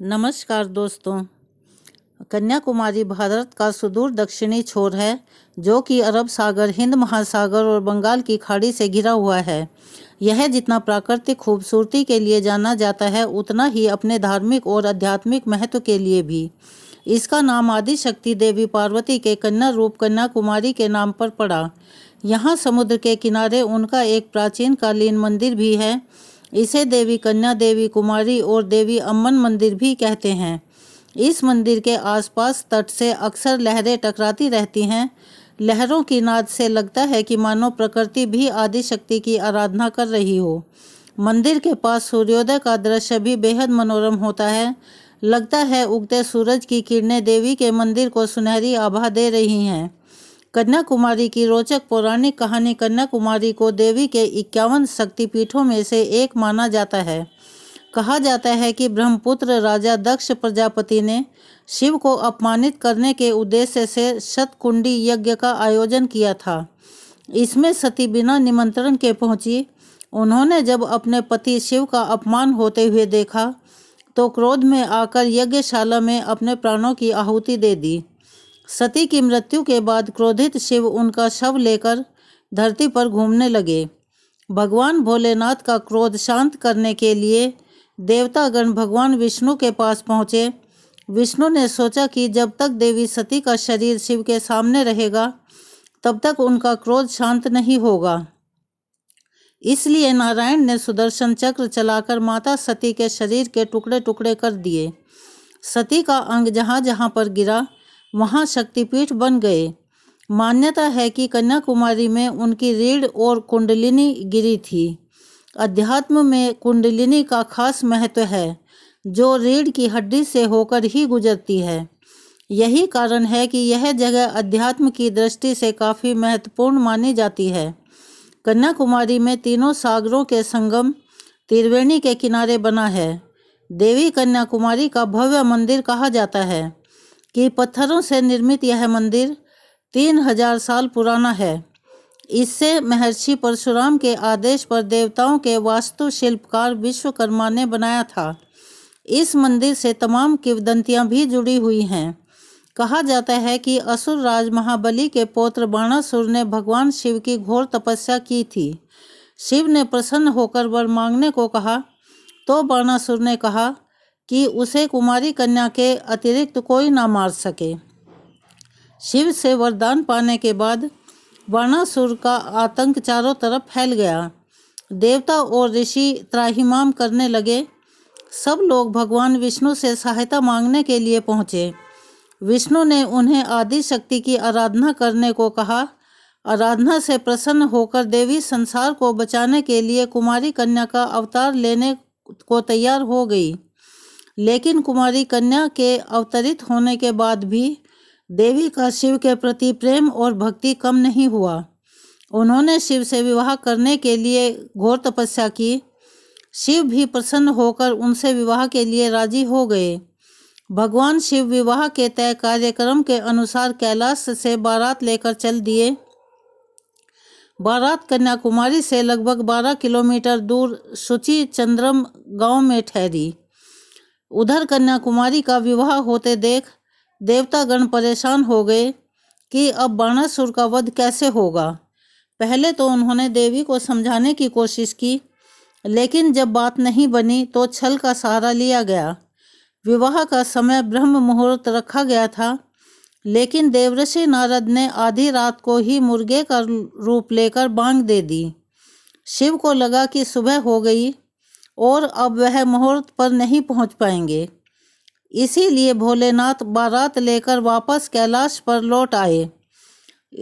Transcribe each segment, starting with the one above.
नमस्कार दोस्तों। कन्याकुमारी भारत का सुदूर दक्षिणी छोर है, जो कि अरब सागर, हिंद महासागर और बंगाल की खाड़ी से घिरा हुआ है। यह जितना प्राकृतिक खूबसूरती के लिए जाना जाता है, उतना ही अपने धार्मिक और आध्यात्मिक महत्व के लिए भी। इसका नाम आदि शक्ति देवी पार्वती के कन्या रूप कन्याकुमारी के नाम पर पड़ा। यहाँ समुद्र के किनारे उनका एक प्राचीन कालीन मंदिर भी है। इसे देवी कन्या, देवी कुमारी और देवी अम्मन मंदिर भी कहते हैं। इस मंदिर के आसपास तट से अक्सर लहरें टकराती रहती हैं। लहरों की नाद से लगता है कि मानो प्रकृति भी आदि शक्ति की आराधना कर रही हो। मंदिर के पास सूर्योदय का दृश्य भी बेहद मनोरम होता है। लगता है उगते सूरज की किरणें देवी के मंदिर को सुनहरी आभा दे रही हैं। कन्याकुमारी की रोचक पौराणिक कहानी। कन्याकुमारी को देवी के 51 शक्तिपीठों में से एक माना जाता है। कहा जाता है कि ब्रह्मपुत्र राजा दक्ष प्रजापति ने शिव को अपमानित करने के उद्देश्य से शतकुंडी यज्ञ का आयोजन किया था। इसमें सती बिना निमंत्रण के पहुंची। उन्होंने जब अपने पति शिव का अपमान होते हुए देखा तो क्रोध में आकर यज्ञशाला में अपने प्राणों की आहुति दे दी। सती की मृत्यु के बाद क्रोधित शिव उनका शव लेकर धरती पर घूमने लगे। भगवान भोलेनाथ का क्रोध शांत करने के लिए देवतागण भगवान विष्णु के पास पहुँचे। विष्णु ने सोचा कि जब तक देवी सती का शरीर शिव के सामने रहेगा, तब तक उनका क्रोध शांत नहीं होगा। इसलिए नारायण ने सुदर्शन चक्र चलाकर माता सती के शरीर के टुकड़े टुकड़े कर दिए। सती का अंग जहाँ जहाँ पर गिरा, वहाँ शक्तिपीठ बन गए। मान्यता है कि कन्याकुमारी में उनकी रीढ़ और कुंडलिनी गिरी थी। अध्यात्म में कुंडलिनी का खास महत्व है, जो रीढ़ की हड्डी से होकर ही गुजरती है। यही कारण है कि यह जगह अध्यात्म की दृष्टि से काफ़ी महत्वपूर्ण मानी जाती है। कन्याकुमारी में तीनों सागरों के संगम त्रिवेणी के किनारे बना है। देवी कन्याकुमारी का भव्य मंदिर कहा जाता है कि पत्थरों से निर्मित यह मंदिर 3000 साल पुराना है। इससे महर्षि परशुराम के आदेश पर देवताओं के वास्तु शिल्पकार विश्वकर्मा ने बनाया था। इस मंदिर से तमाम किंवदंतियां भी जुड़ी हुई हैं। कहा जाता है कि असुर राज महाबली के पौत्र बाणासुर ने भगवान शिव की घोर तपस्या की थी। शिव ने प्रसन्न होकर वर मांगने को कहा तो बाणासुर ने कहा कि उसे कुमारी कन्या के अतिरिक्त कोई ना मार सके। शिव से वरदान पाने के बाद बाणासुर का आतंक चारों तरफ फैल गया। देवता और ऋषि त्राहिमाम करने लगे। सब लोग भगवान विष्णु से सहायता मांगने के लिए पहुँचे। विष्णु ने उन्हें आदि शक्ति की आराधना करने को कहा। आराधना से प्रसन्न होकर देवी संसार को बचाने के लिए कुमारी कन्या का अवतार लेने को तैयार हो गई। लेकिन कुमारी कन्या के अवतरित होने के बाद भी देवी का शिव के प्रति प्रेम और भक्ति कम नहीं हुआ। उन्होंने शिव से विवाह करने के लिए घोर तपस्या की। शिव भी प्रसन्न होकर उनसे विवाह के लिए राजी हो गए। भगवान शिव विवाह के तय कार्यक्रम के अनुसार कैलाश से बारात लेकर चल दिए। बारात कन्याकुमारी से लगभग 12 किलोमीटर दूर शुचि चंद्रम गांव में ठहरी। उधर कन्याकुमारी का विवाह होते देख देवतागण परेशान हो गए कि अब बाणासुर का वध कैसे होगा। पहले तो उन्होंने देवी को समझाने की कोशिश की, लेकिन जब बात नहीं बनी तो छल का सहारा लिया गया। विवाह का समय ब्रह्म मुहूर्त रखा गया था, लेकिन देवर्षि नारद ने आधी रात को ही मुर्गे का रूप लेकर बांग दे दी। शिव को लगा कि सुबह हो गई और अब वह मुहूर्त पर नहीं पहुंच पाएंगे। इसीलिए भोलेनाथ बारात लेकर वापस कैलाश पर लौट आए।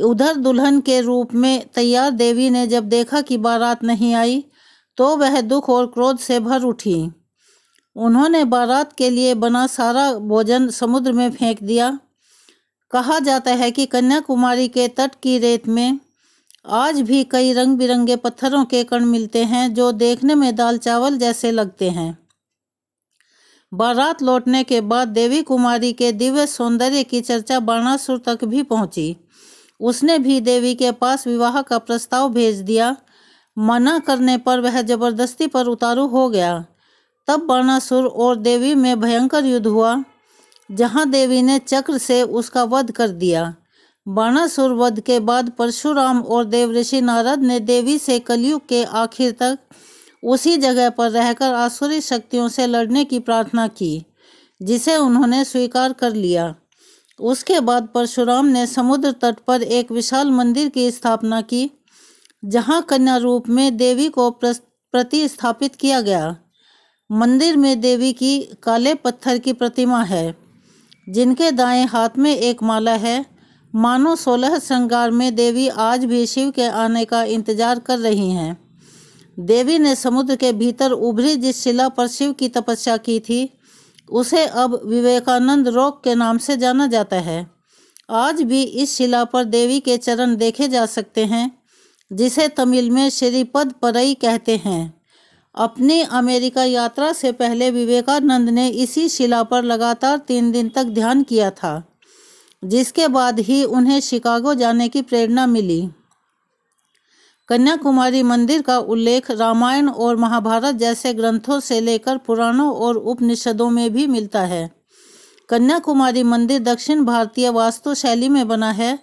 उधर दुल्हन के रूप में तैयार देवी ने जब देखा कि बारात नहीं आई, तो वह दुख और क्रोध से भर उठी। उन्होंने बारात के लिए बना सारा भोजन समुद्र में फेंक दिया। कहा जाता है कि कन्याकुमारी के तट की रेत में आज भी कई रंग बिरंगे पत्थरों के कण मिलते हैं, जो देखने में दाल चावल जैसे लगते हैं। बारात लौटने के बाद देवी कुमारी के दिव्य सौंदर्य की चर्चा बाणासुर तक भी पहुंची। उसने भी देवी के पास विवाह का प्रस्ताव भेज दिया। मना करने पर वह जबरदस्ती पर उतारू हो गया। तब बाणासुर और देवी में भयंकर युद्ध हुआ, जहां देवी ने चक्र से उसका वध कर दिया। बाणासुर वध के बाद परशुराम और देवऋषि नारद ने देवी से कलयुग के आखिर तक उसी जगह पर रहकर आसुरी शक्तियों से लड़ने की प्रार्थना की, जिसे उन्होंने स्वीकार कर लिया। उसके बाद परशुराम ने समुद्र तट पर एक विशाल मंदिर की स्थापना की, जहां कन्या रूप में देवी को प्रतिस्थापित किया गया। मंदिर में देवी की काले पत्थर की प्रतिमा है, जिनके दाएं हाथ में एक माला है। मानो 16 श्रृंगार में देवी आज भी शिव के आने का इंतजार कर रही हैं। देवी ने समुद्र के भीतर उभरी जिस शिला पर शिव की तपस्या की थी, उसे अब विवेकानंद रॉक के नाम से जाना जाता है। आज भी इस शिला पर देवी के चरण देखे जा सकते हैं, जिसे तमिल में श्रीपद परई कहते हैं। अपनी अमेरिका यात्रा से पहले विवेकानंद ने इसी शिला पर लगातार 3 दिन तक ध्यान किया था, जिसके बाद ही उन्हें शिकागो जाने की प्रेरणा मिली। कन्याकुमारी मंदिर का उल्लेख रामायण और महाभारत जैसे ग्रंथों से लेकर पुराणों और उपनिषदों में भी मिलता है। कन्याकुमारी मंदिर दक्षिण भारतीय वास्तुशैली में बना है।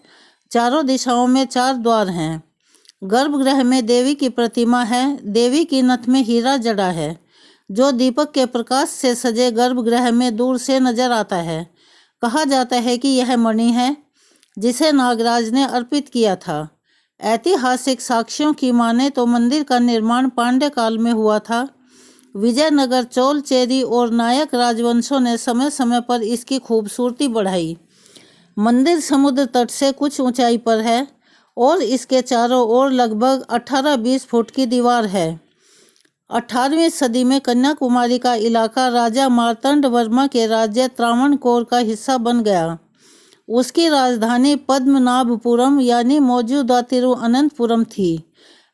चारों दिशाओं में 4 द्वार हैं। गर्भगृह में देवी की प्रतिमा है। देवी की नथ में हीरा जड़ा है, जो दीपक के प्रकाश से सजे गर्भगृह में दूर से नजर आता है। कहा जाता है कि यह मणि है, जिसे नागराज ने अर्पित किया था। ऐतिहासिक साक्ष्यों की माने तो मंदिर का निर्माण पांड्य काल में हुआ था। विजयनगर, चोल, चेरी और नायक राजवंशों ने समय समय पर इसकी खूबसूरती बढ़ाई। मंदिर समुद्र तट से कुछ ऊंचाई पर है और इसके चारों ओर लगभग 18-20 फुट की दीवार है। 18वीं सदी में कन्याकुमारी का इलाका राजा मार्तंड वर्मा के राज्य त्रावणकोर का हिस्सा बन गया। उसकी राजधानी पद्मनाभपुरम यानी मौजूदा तिरुअनंतपुरम थी।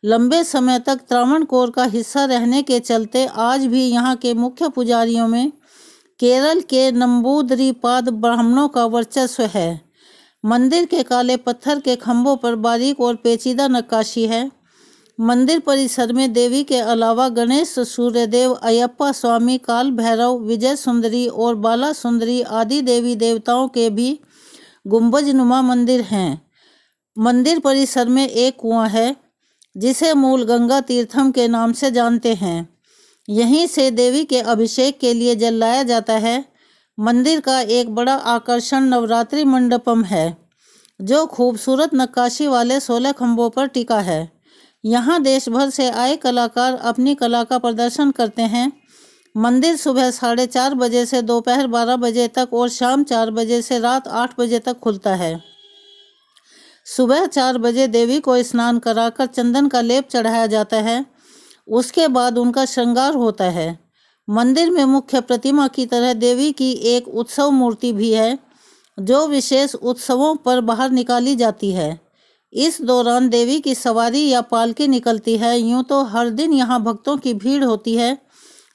लंबे समय तक त्रावणकोर का हिस्सा रहने के चलते आज भी यहाँ के मुख्य पुजारियों में केरल के नंबूदरीपाद ब्राह्मणों का वर्चस्व है। मंदिर के काले पत्थर के खंभों पर बारीक और पेचीदा नक्काशी है। मंदिर परिसर में देवी के अलावा गणेश, सूर्यदेव, अयप्पा स्वामी, काल भैरव, विजय सुंदरी और बाला सुंदरी आदि देवी देवताओं के भी गुंबजनुमा मंदिर हैं। मंदिर परिसर में एक कुआं है, जिसे मूल गंगा तीर्थम के नाम से जानते हैं। यहीं से देवी के अभिषेक के लिए जल लाया जाता है। मंदिर का एक बड़ा आकर्षण नवरात्रि मंडपम है, जो खूबसूरत नक्काशी वाले 16 खंभों पर टिका है। यहाँ देश भर से आए कलाकार अपनी कला का प्रदर्शन करते हैं। मंदिर सुबह 4:30 बजे से दोपहर 12 बजे तक और शाम 4 बजे से रात 8 बजे तक खुलता है। सुबह 4 बजे देवी को स्नान कराकर चंदन का लेप चढ़ाया जाता है। उसके बाद उनका श्रृंगार होता है। मंदिर में मुख्य प्रतिमा की तरह देवी की एक उत्सव मूर्ति भी है, जो विशेष उत्सवों पर बाहर निकाली जाती है। इस दौरान देवी की सवारी या पालकी निकलती है। यूँ तो हर दिन यहाँ भक्तों की भीड़ होती है,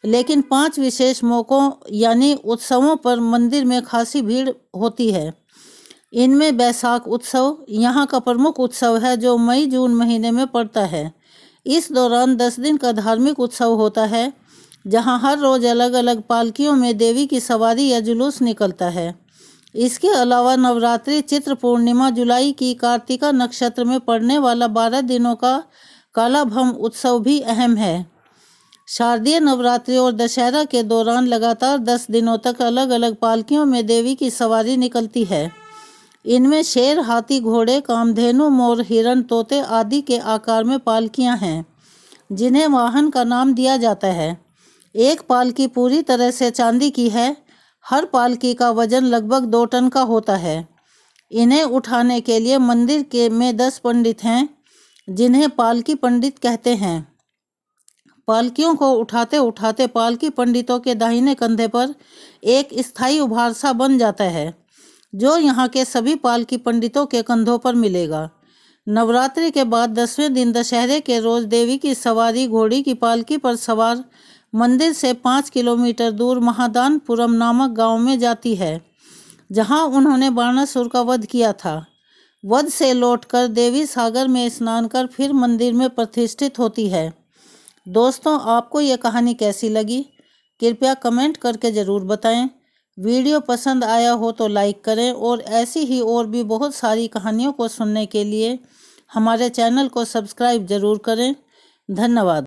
लेकिन 5 विशेष मौक़ों यानी उत्सवों पर मंदिर में खासी भीड़ होती है। इनमें बैसाख उत्सव यहाँ का प्रमुख उत्सव है, जो मई-जून महीने में पड़ता है। इस दौरान 10 दिन का धार्मिक उत्सव होता है, जहाँ हर रोज़ अलग अलग पालकियों में देवी की सवारी या जुलूस निकलता है। इसके अलावा नवरात्रि, चित्र पूर्णिमा, जुलाई की कार्तिका नक्षत्र में पड़ने वाला 12 दिनों का कालाभम उत्सव भी अहम है। शारदीय नवरात्रि और दशहरा के दौरान लगातार 10 दिनों तक अलग अलग पालकियों में देवी की सवारी निकलती है। इनमें शेर, हाथी, घोड़े, कामधेनु, मोर, हिरण, तोते आदि के आकार में पालकियां हैं, जिन्हें वाहन का नाम दिया जाता है। एक पालकी पूरी तरह से चांदी की है। हर पालकी का वजन लगभग 2 टन का होता है। इन्हें उठाने के लिए मंदिर में 10 पंडित हैं, जिन्हें पालकी पंडित कहते हैं। पालकियों को उठाते उठाते पालकी पंडितों के दाहिने कंधे पर एक स्थायी उभार सा बन जाता है, जो यहाँ के सभी पालकी पंडितों के कंधों पर मिलेगा। नवरात्रि के बाद 10वें दिन दशहरे के रोज देवी की सवारी घोड़ी की पालकी पर सवार मंदिर से 5 किलोमीटर दूर महादानपुरम नामक गांव में जाती है, जहां उन्होंने बाणासुर का वध किया था। वध से लौटकर देवी सागर में स्नान कर फिर मंदिर में प्रतिष्ठित होती है। दोस्तों, आपको ये कहानी कैसी लगी? कृपया कमेंट करके ज़रूर बताएं। वीडियो पसंद आया हो तो लाइक करें और ऐसी ही और भी बहुत सारी कहानियों को सुनने के लिए हमारे चैनल को सब्सक्राइब ज़रूर करें। धन्यवाद।